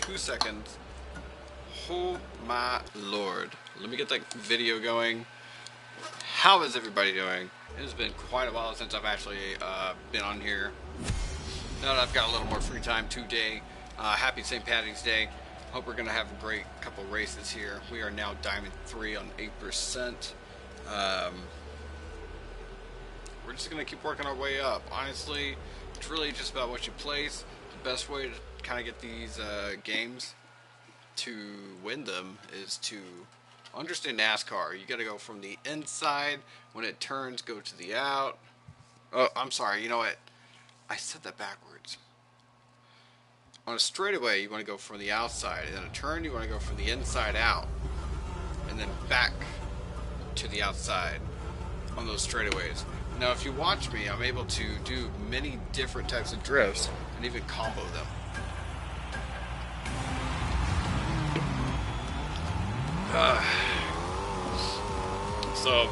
2 seconds. Oh my lord. Let me get that video going. How is everybody doing? It has been quite a while since I've actually been on here. Now that I've got a little more free time today, happy St. Patty's Day. Hope we're going to have a great couple races here. We are now Diamond 3 on 8%. We're just going to keep working our way up. Honestly, it's really just about what you place. The best way to kind of get these games to win them is to understand NASCAR. You got to go from the inside. When it turns, go to the out. Oh, I'm sorry. You know what? I said that backwards. On a straightaway, you want to go from the outside. And then a turn, you want to go from the inside out. And then back to the outside on those straightaways. Now, if you watch me, I'm able to do many different types of drifts and even combo them. So,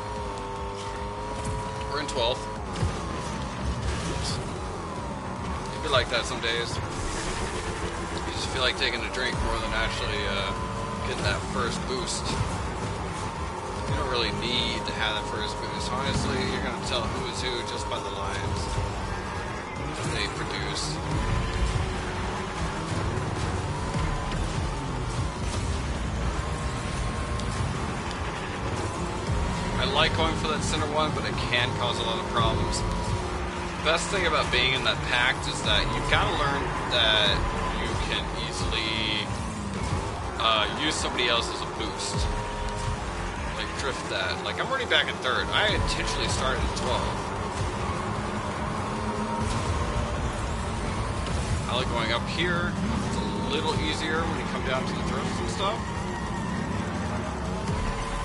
we're in 12th. Oops. It'd be like that some days. You just feel like taking a drink more than actually getting that first boost. You don't really need to have that first boost. Honestly, you're going to tell who is who just by the lines that they produce. I like going for that center one, but it can cause a lot of problems. Best thing about being in that pact is that you've got to learn that you can easily use somebody else as a boost. Like drift that. Like I'm already back in 3rd. I intentionally started at 12. I like going up here. It's a little easier when you come down to the drifts and stuff.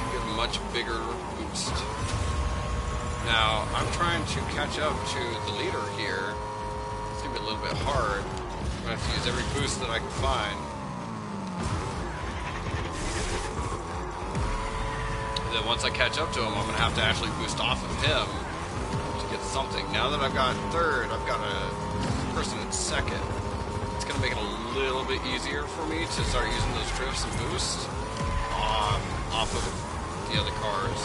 You get a much bigger boost. Now, I'm trying to catch up to the leader here. It's going to be a little bit hard. I'm going to have to use every boost that I can find. And then once I catch up to him, I'm going to have to actually boost off of him to get something. Now that I've got 3rd, I've got a person in 2nd. It's going to make it a little bit easier for me to start using those drifts and boosts off of the other cars.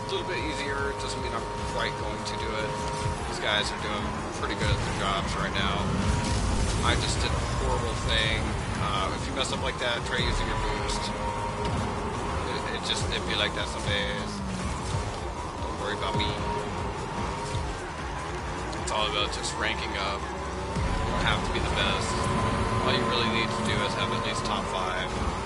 A little bit easier. It doesn't mean I'm quite going to do it. These guys are doing pretty good at their jobs right now. I just did a horrible thing. If you mess up like that, try using your boost. It'd be like that some days. Don't worry about me. It's all about just ranking up. You don't have to be the best. All you really need to do is have at least top 5.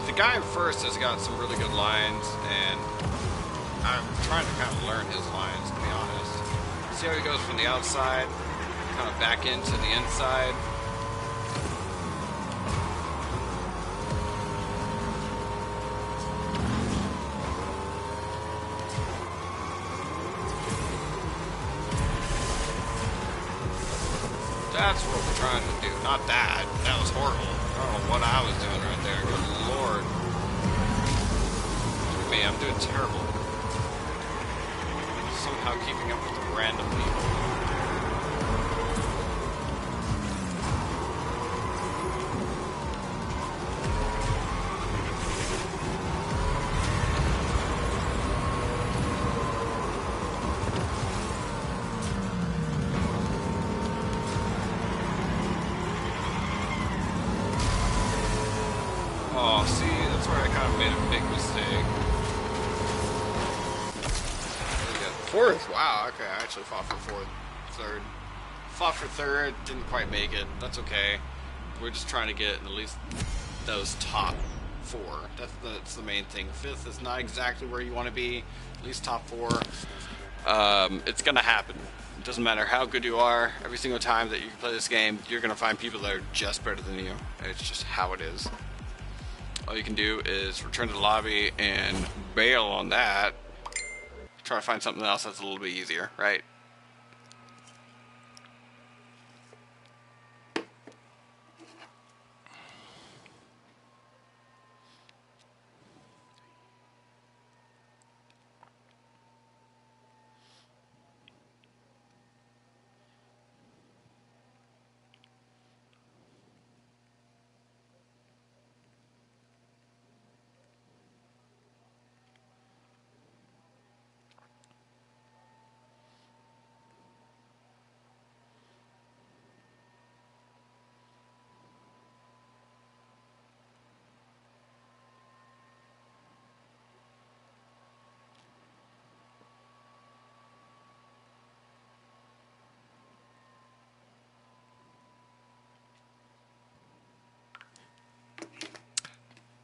The guy in 1st has got some really good lines, and I'm trying to kind of learn his lines, to be honest. See how he goes from the outside, kind of back into the inside. That's what we're trying to do. Not that. That was horrible. I don't know what I was doing right there. Good lord. Look at me. I'm doing terrible. Somehow keeping up with the random people. Oh, see, that's where I kind of made a big mistake. 4th? Wow, okay, I actually fought for 3rd. Fought for 3rd, didn't quite make it. That's okay. We're just trying to get at least those top 4. That's the main thing. 5th is not exactly where you want to be. At least top 4. It's going to happen. It doesn't matter how good you are. Every single time that you play this game, you're going to find people that are just better than you. It's just how it is. All you can do is return to the lobby and bail on that. Try to find something else that's a little bit easier, right?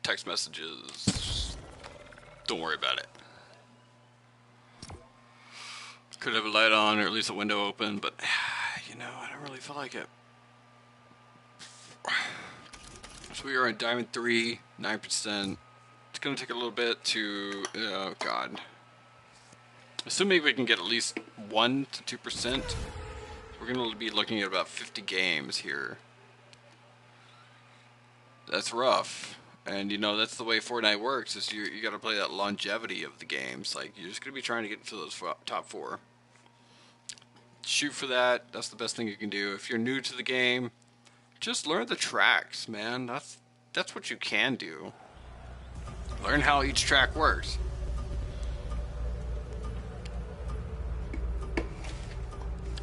text messages. Don't worry about it. Could have a light on or at least a window open, but you know, I don't really feel like it. So we are in Diamond 3, 9%. It's going to take a little bit to, oh god. Assuming we can get at least 1 to 2%, we're going to be looking at about 50 games here. That's rough. And you know, that's the way Fortnite works, is you got to play that longevity of the games. Like, you're just going to be trying to get to those top 4. Shoot for that. That's the best thing you can do. If you're new to the game, just learn the tracks, man. That's what you can do. Learn how each track works.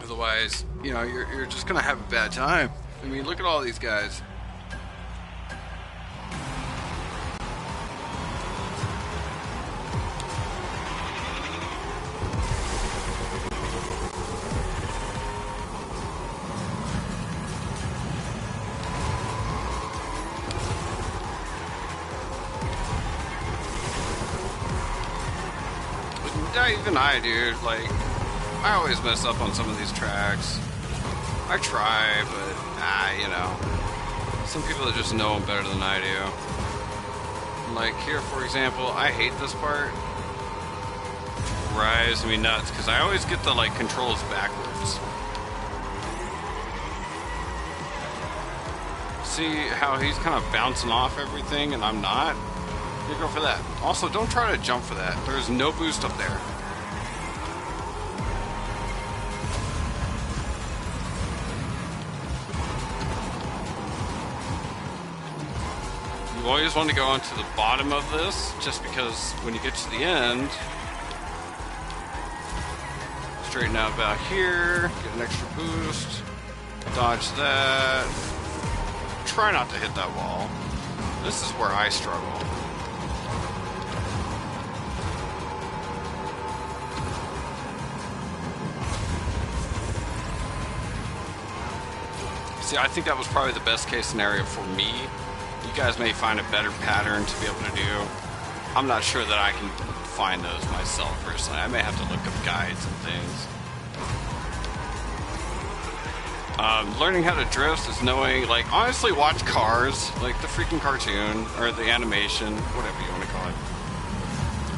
Otherwise, you know, you're just gonna have a bad time. I mean, look at all these guys. Even I, dude, like, I always mess up on some of these tracks. I try, but, you know, some people that just know them better than I do. Like, here, for example, I hate this part. Drives me nuts, because I always get the, like, controls backwards. See how he's kind of bouncing off everything, and I'm not? You go for that. Also, don't try to jump for that. There's no boost up there. You always want to go onto the bottom of this, just because when you get to the end, straighten out about here, get an extra boost, dodge that. Try not to hit that wall. This is where I struggle. See, I think that was probably the best case scenario for me. You guys may find a better pattern to be able to do. I'm not sure that I can find those myself personally. I may have to look up guides and things. Learning how to drift is knowing, like, honestly, watch Cars, like the freaking cartoon, or the animation, whatever you want to call it.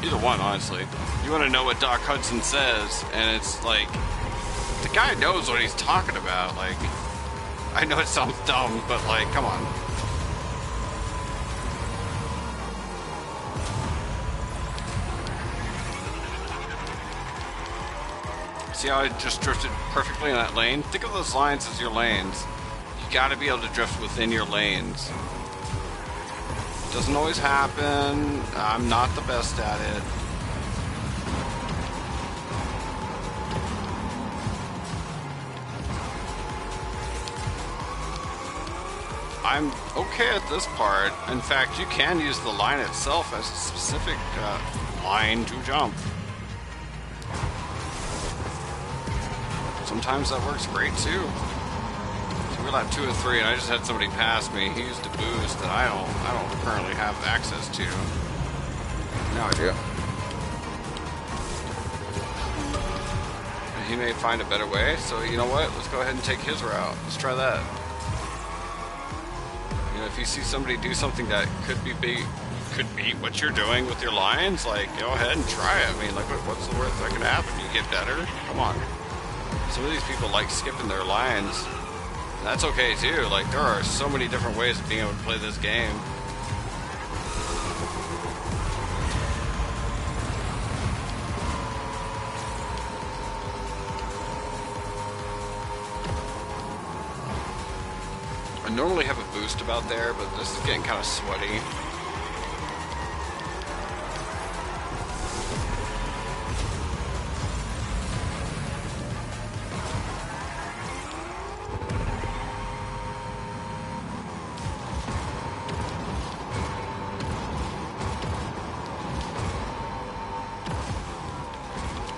Either one, honestly. You want to know what Doc Hudson says, and it's like, the guy knows what he's talking about, like... I know it sounds dumb, but like, come on. See how I just drifted perfectly in that lane? Think of those lines as your lanes. You gotta be able to drift within your lanes. Doesn't always happen. I'm not the best at it. I'm okay at this part. In fact, you can use the line itself as a specific line to jump. Sometimes that works great too. So we're lap 2 or 3, and I just had somebody pass me. He used a boost that I don't currently have access to. Now I do. He may find a better way, so you know what? Let's go ahead and take his route. Let's try that. You know, if you see somebody do something that could beat what you're doing with your lines, like, go ahead and try it. I mean, like, what's the worst that can happen? You get better? Come on. Some of these people like skipping their lines. That's okay too. Like, there are so many different ways of being able to play this game. I normally have a boost about there, but this is getting kind of sweaty.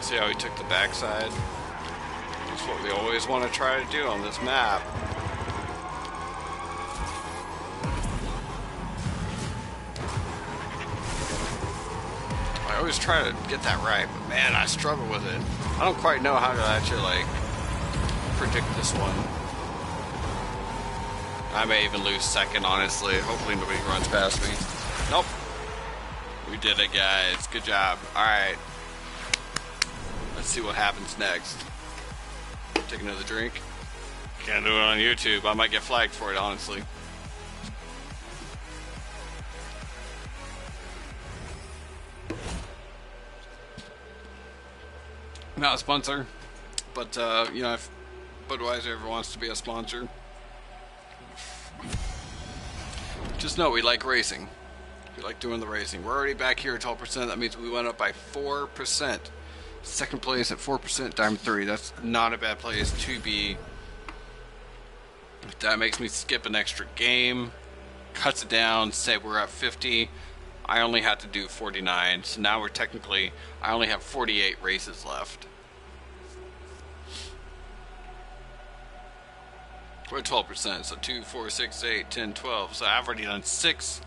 See how he took the backside? That's what we always want to try to do on this map. always try to get that right, but man, I struggle with it. I don't quite know how to actually, like, predict this one. I may even lose second, honestly. Hopefully nobody runs past me. Nope. We did it, guys. Good job. Alright. Let's see what happens next. Take another drink. Can't do it on YouTube. I might get flagged for it, honestly. Not a sponsor, but you know, if Budweiser ever wants to be a sponsor, just know we like racing. We like doing the racing. We're already back here at 12%. That means we went up by 4%. Second place at 4%, Diamond 3. That's not a bad place to be. That makes me skip an extra game. Cuts it down. Say we're at 50. I only had to do 49. So now we're technically, I only have 48 races left. We're at 12%. So 2, 4, 6, 8, 10, 12. So I've already done 6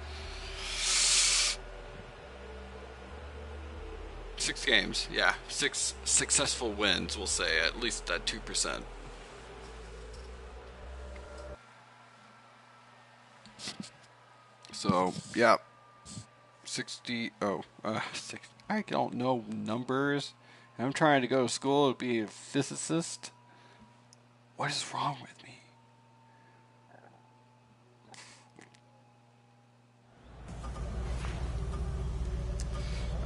games. Yeah, 6 successful wins, we'll say, at least at 2%. So, yeah. 60, I don't know numbers. I'm trying to go to school to be a physicist. What is wrong with me?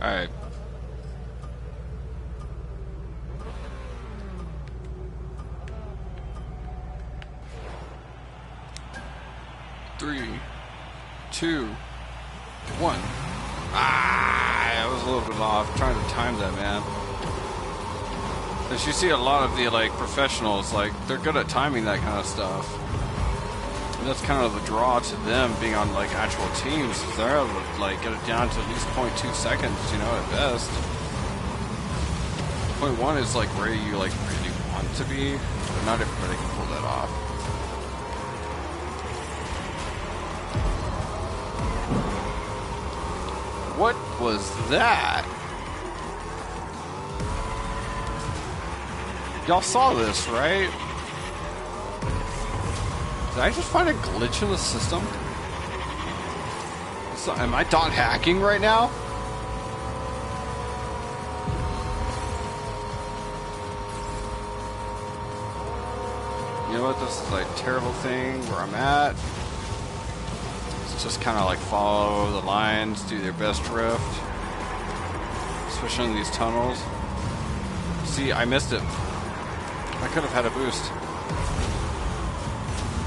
Alright. Three, 2, 1. I was a little bit off. I'm trying to time that, man. As you see, a lot of the like professionals, like they're good at timing that kind of stuff. And that's kind of the draw to them being on like actual teams. They're able to like get it down to at least 0.2 seconds, you know, at best. 0.1 is like where you like really want to be, but not everybody can pull that off. What was that? Y'all saw this, right? Did I just find a glitch in the system? So, am I dot hacking right now? You know what? This is like a terrible thing where I'm at. Just kind of like follow the lines, do their best drift, especially in these tunnels. See, I missed it. I could have had a boost.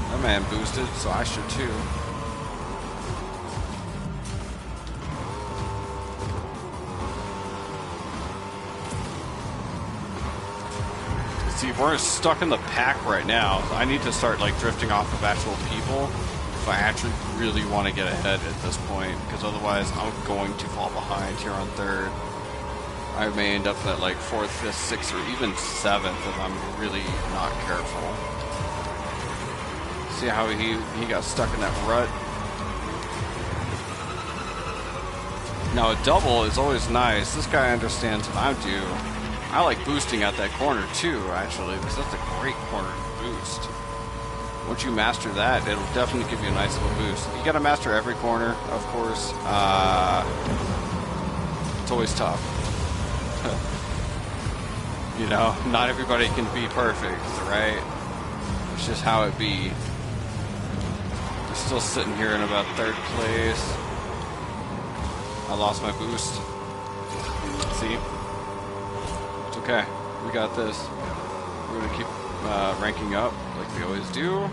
That man boosted, so I should too. See, we're stuck in the pack right now. I need to start like drifting off of actual people if I actually really want to get ahead at this point, because otherwise I'm going to fall behind here on third. I may end up at like 4th, 5th, 6th, or even 7th if I'm really not careful. See how he got stuck in that rut? Now a double is always nice. This guy understands what I'm due. I like boosting at that corner too, actually, because that's a great corner to boost. Once you master that, it'll definitely give you a nice little boost. You gotta master every corner, of course. It's always tough. You know, not everybody can be perfect, right? It's just how it be. I'm still sitting here in about 3rd place. I lost my boost. See? It's okay. We got this. We're gonna keep ranking up like we always do.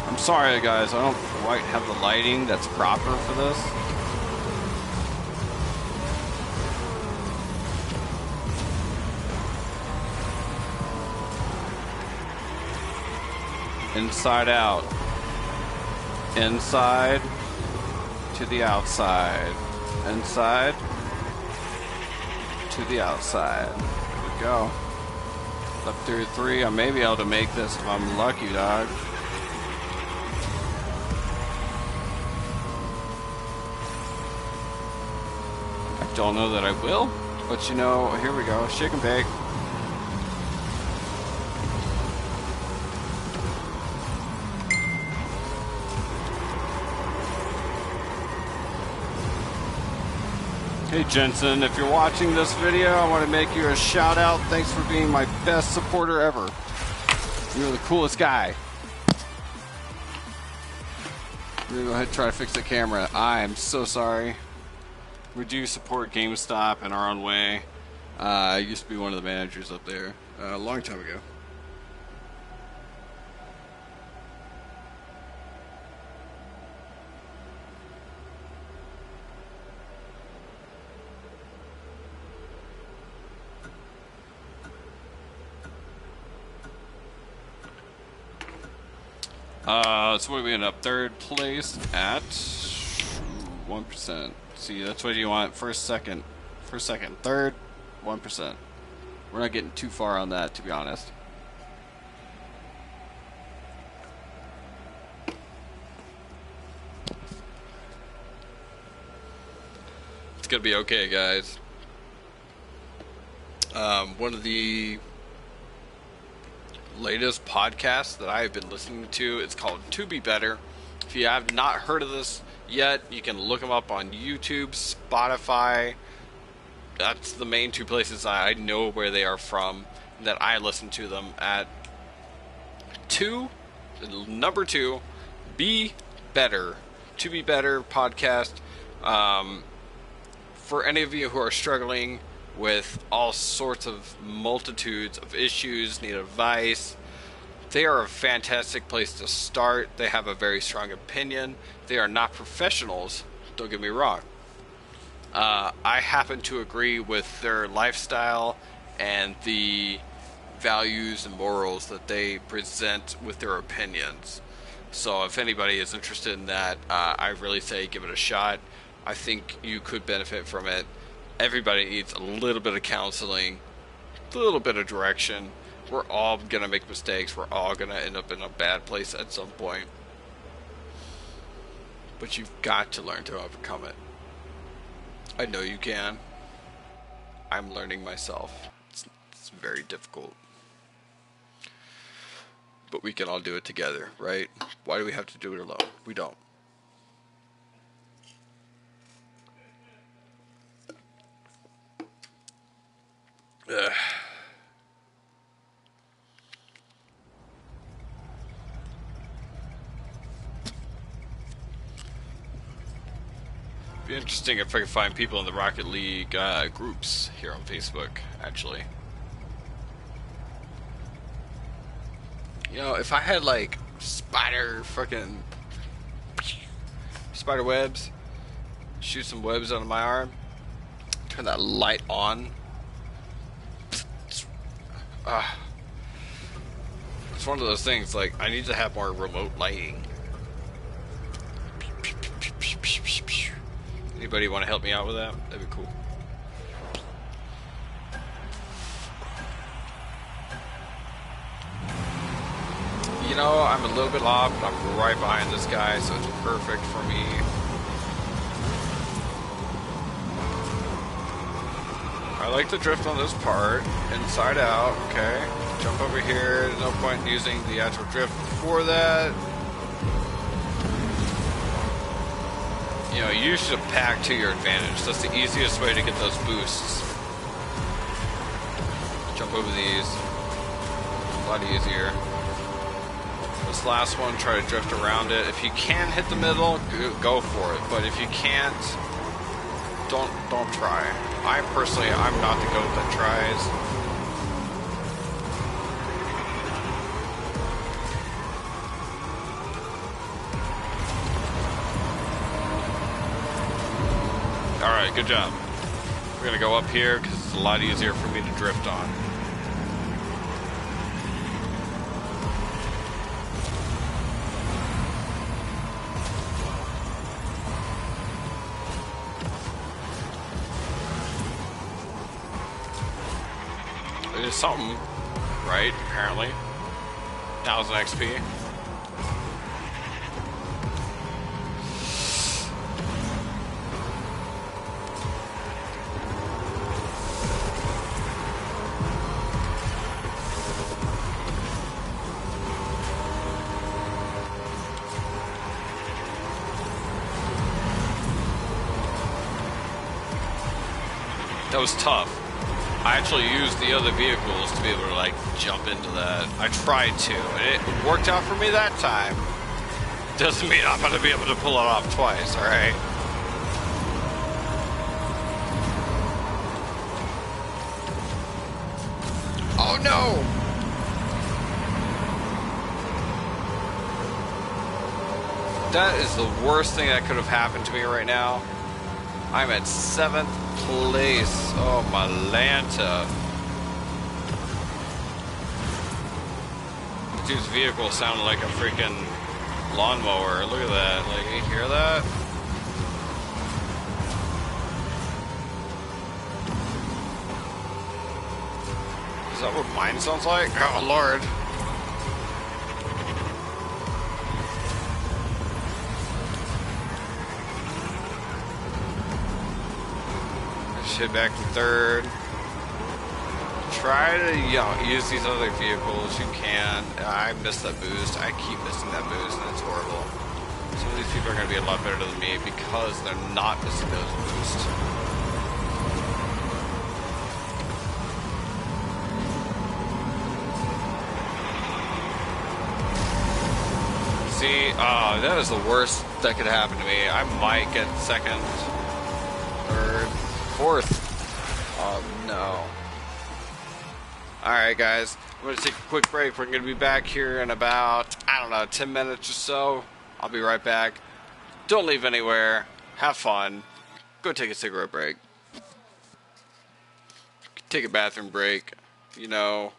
I'm sorry guys, I don't quite have the lighting that's proper for this. Inside out. Inside to the outside. Inside to the outside. There we go. Up through 3. I may be able to make this if I'm lucky, dog. Don't know that I will, but you know, here we go. Shake and bake. Hey Jensen, if you're watching this video, I want to make you a shout out. Thanks for being my best supporter ever. You're the coolest guy. We're gonna go ahead and try to fix the camera. I am so sorry. We do support GameStop in our own way. I used to be one of the managers up there a long time ago. So what are we end up? Third place at 1%. See, that's what you want. First, second, third, 1%. We're not getting too far on that, to be honest. It's gonna be okay, guys. One of the latest podcast that I've been listening to, it's called To Be Better. If you have not heard of this yet, you can look them up on YouTube, Spotify. That's the main two places I know where they are from, that I listen to them at. Number 2, Be Better. To Be Better podcast. For any of you who are struggling with all sorts of multitudes of issues, need advice, they are a fantastic place to start. They have a very strong opinion. They are not professionals, don't get me wrong. I happen to agree with their lifestyle and the values and morals that they present with their opinions. So if anybody is interested in that, I really say give it a shot. I think you could benefit from it. Everybody needs a little bit of counseling, a little bit of direction. We're all going to make mistakes. We're all going to end up in a bad place at some point. But you've got to learn to overcome it. I know you can. I'm learning myself. It's very difficult. But we can all do it together, right? Why do we have to do it alone? We don't. Ugh. Be interesting if I could find people in the Rocket League groups here on Facebook, actually. You know, if I had like spider webs, shoot some webs out of my arm, turn that light on. It's one of those things, like, I need to have more remote lighting. Anybody want to help me out with that? That'd be cool. You know, I'm a little bit off, but I'm right behind this guy, so it's perfect for me. I like to drift on this part, inside out, okay. Jump over here, no point in using the actual drift for that. You know, use the pack to your advantage. That's the easiest way to get those boosts. Jump over these. A lot easier. This last one, try to drift around it. If you can hit the middle, go for it. But if you can't, don't try. I'm not the goat that tries. Alright, good job. We're gonna go up here because it's a lot easier for me to drift on. It is something, right? Apparently. 1000 XP. That was tough. I actually used the other vehicles to be able to like jump into that. I tried to, and it worked out for me that time. Doesn't mean I'm gonna be able to pull it off twice, alright? Oh no! That is the worst thing that could have happened to me right now. I'm at 7th place. Oh, my Lanta. Dude's vehicle sounded like a freaking lawnmower. Look at that. Like, you hear that? Is that what mine sounds like? Oh, Lord. Hit back to 3rd. Try to, use these other vehicles. You can. I missed that boost. I keep missing that boost, and it's horrible. Some of these people are going to be a lot better than me because they're not missing those boosts. See, that is the worst that could happen to me. I might get 2nd, 3rd, 4th. Oh no. Alright guys, I'm going to take a quick break. We're going to be back here in about, I don't know, 10 minutes or so. I'll be right back. Don't leave anywhere. Have fun. Go take a cigarette break. Take a bathroom break. You know,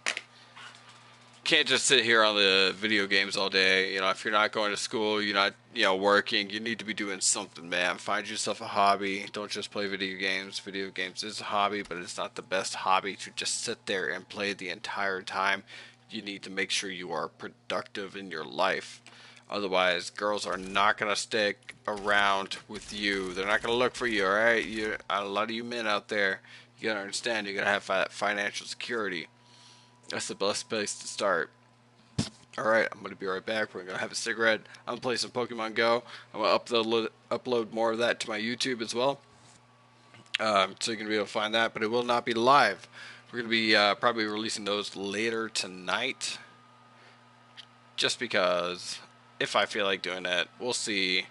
can't just sit here on the video games all day. You know, if you're not going to school, you're not, working, you need to be doing something, man. Find yourself a hobby. Don't just play video games. Video games is a hobby, but it's not the best hobby to just sit there and play the entire time. You need to make sure you are productive in your life. Otherwise, girls are not going to stick around with you. They're not going to look for you, alright? A lot of you men out there, you got to understand, you got to have financial security. That's the best place to start. Alright, I'm going to be right back. We're going to have a cigarette. I'm going to play some Pokemon Go. I'm going to upload more of that to my YouTube as well. So you're going to be able to find that, but it will not be live. We're going to be probably releasing those later tonight. Just because, if I feel like doing it, we'll see.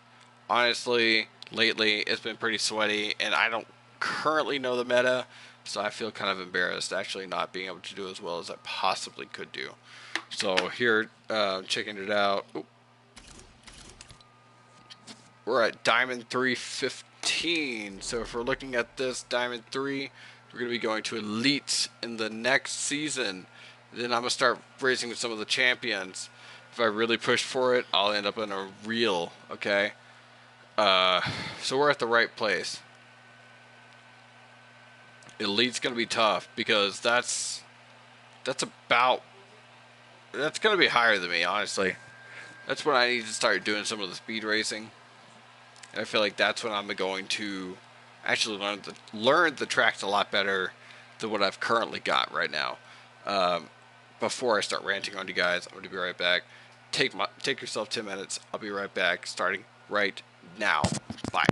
Honestly, lately, it's been pretty sweaty, and I don't currently know the meta, so I feel kind of embarrassed actually not being able to do as well as I possibly could do. So here, checking it out. Ooh. We're at Diamond 315. So if we're looking at this Diamond 3, we're going to be going to Elite in the next season. Then I'm going to start racing with some of the champions. If I really push for it, I'll end up in a reel, okay? So we're at the right place. Elite's going to be tough because that's going to be higher than me, honestly. That's when I need to start doing some of the speed racing. And I feel like that's when I'm going to actually learn the tracks a lot better than what I've currently got right now. Before I start ranting on you guys, I'm going to be right back. Take yourself 10 minutes. I'll be right back, starting right now. Bye.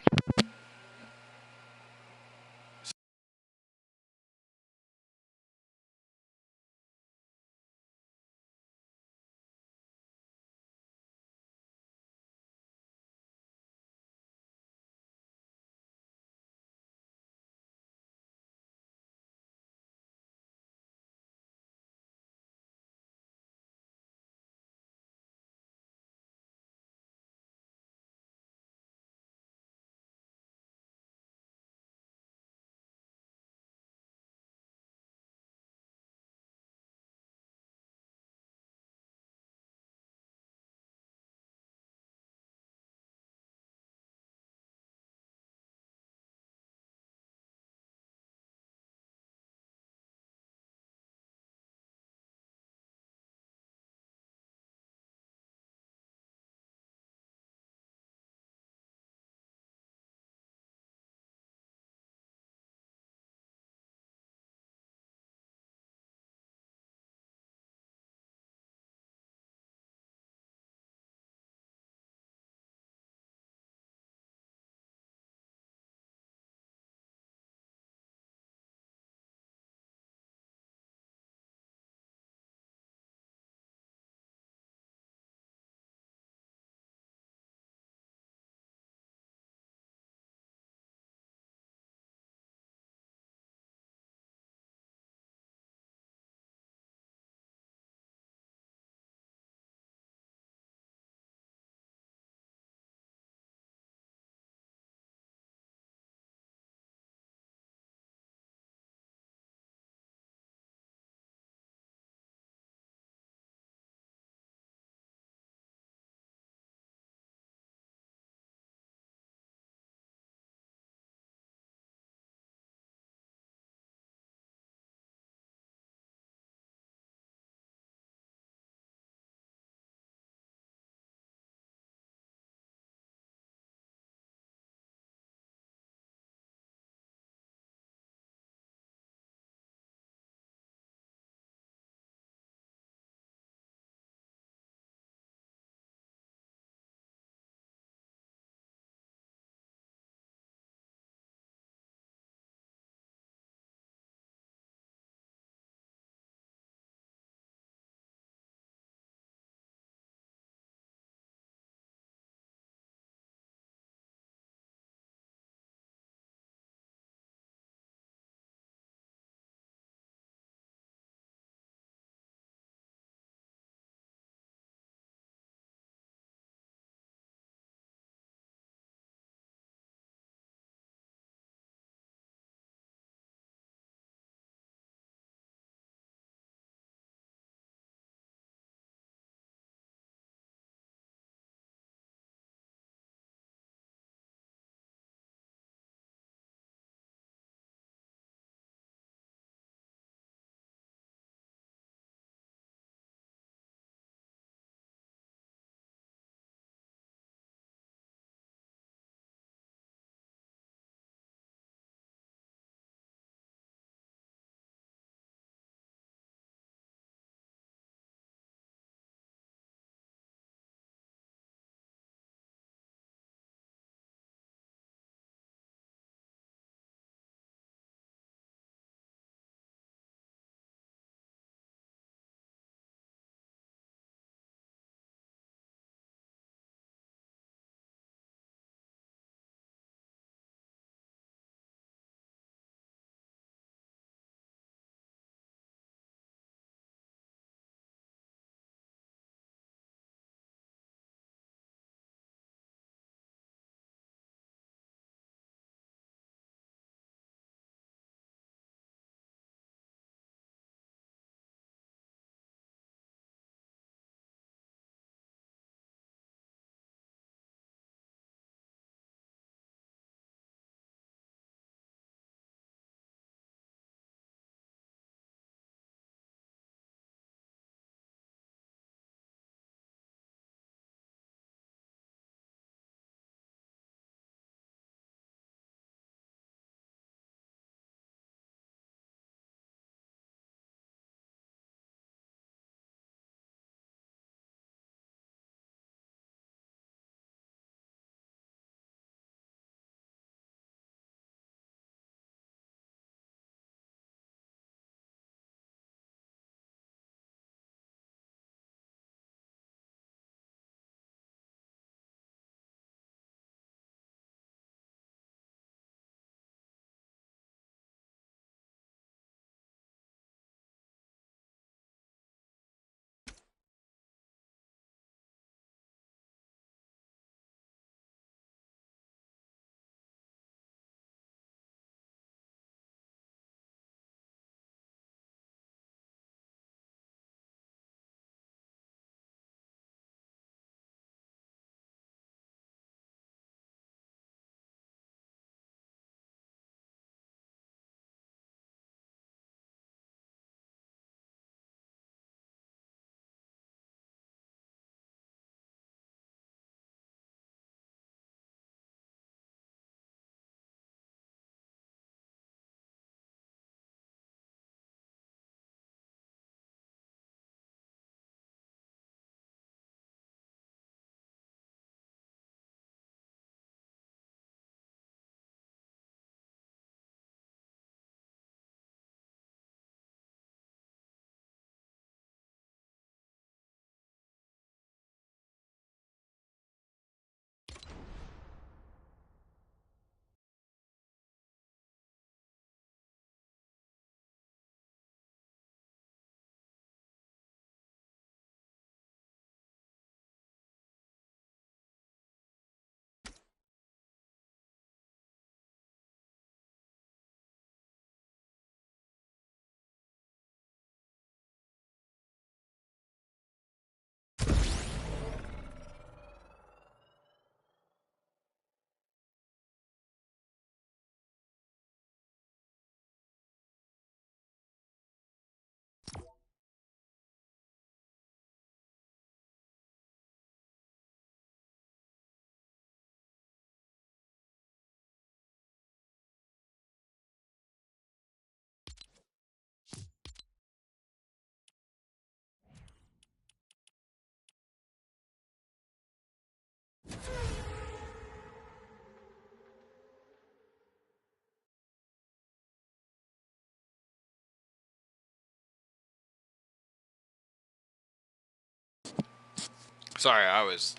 Sorry, I was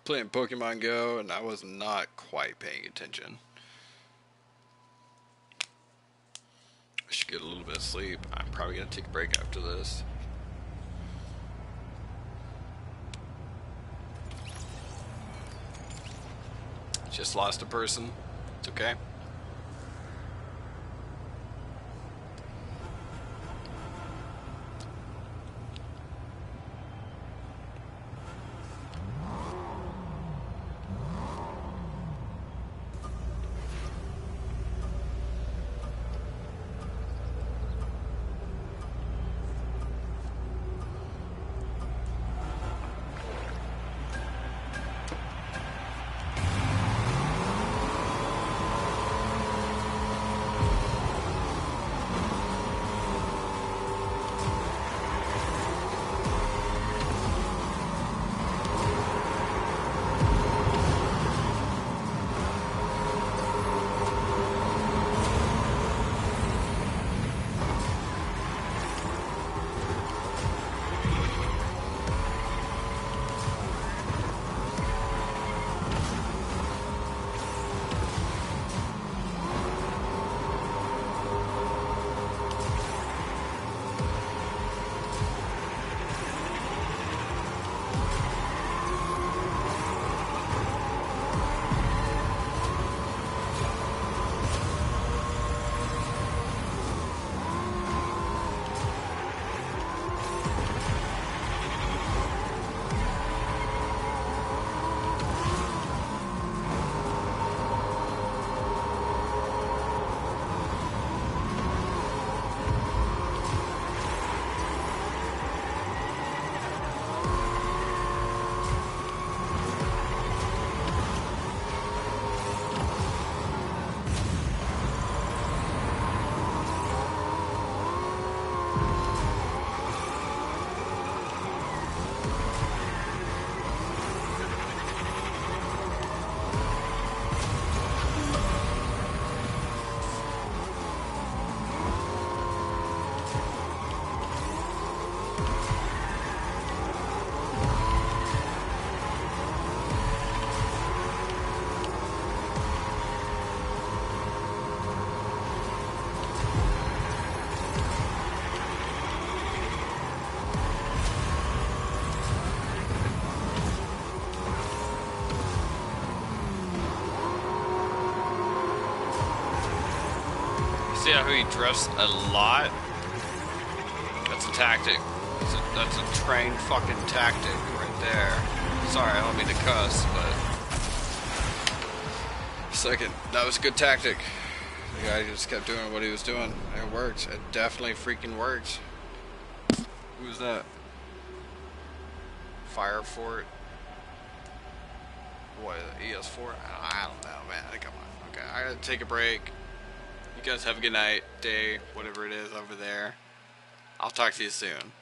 playing Pokemon Go and I was not quite paying attention. I should get a little bit of sleep. I'm probably going to take a break after this. Just lost a person. It's okay. See how he drifts a lot? That's a tactic. That's a trained fucking tactic right there. Sorry, I don't mean to cuss, but... Second, that was a good tactic. The guy just kept doing what he was doing. It worked. It definitely freaking worked. Who's that? Fire Fort? What is it? ES4? I don't know, man. Come on. Okay, I gotta take a break. You guys have a good night, day, whatever it is over there. I'll talk to you soon.